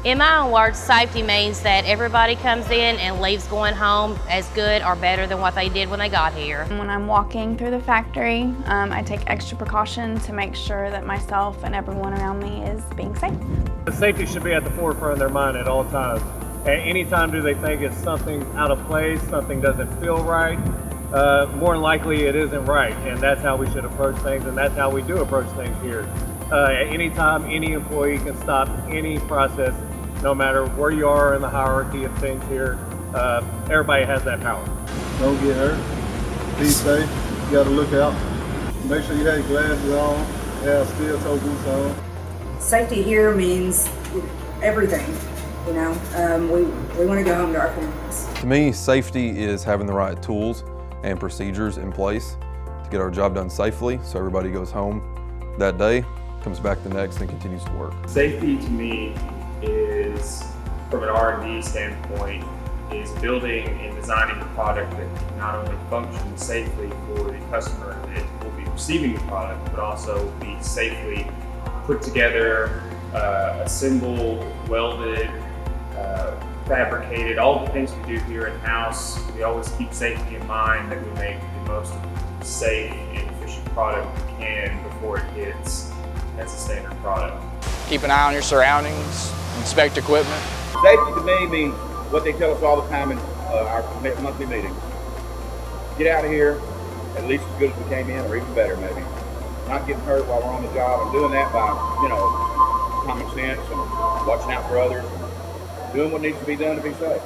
In my own words, safety means that everybody comes in and leaves going home as good or better than what they did when they got here. When I'm walking through the factory, I take extra precaution to make sure that myself and everyone around me is being safe. The safety should be at the forefront of their mind at all times. At any time do they think it's something out of place, something doesn't feel right, more than likely it isn't right, and that's how we should approach things, and that's how we do approach things here. At any time, any employee can stop any process, no matter where you are in the hierarchy of things here. Everybody has that power. Don't get hurt. Be safe. You got to look out. Make sure you have your glasses on. Have steel-toe boots on. Safety here means everything. You know, we want to go home to our families. To me, safety is having the right tools and procedures in place to get our job done safely, so everybody goes home that day, comes back the next, and continues to work. Safety to me is, from an R&D standpoint, is building and designing a product that not only functions safely for the customer that will be receiving the product, but also be safely put together, assembled, welded, fabricated, all the things we do here in-house. We always keep safety in mind, that we make the most safe and efficient product we can before it hits as a standard product. Keep an eye on your surroundings, inspect equipment. Safety to me means what they tell us all the time in our monthly meetings. Get out of here at least as good as we came in, or even better maybe. Not getting hurt while we're on the job, and doing that by, you know, common sense and watching out for others, and doing what needs to be done to be safe.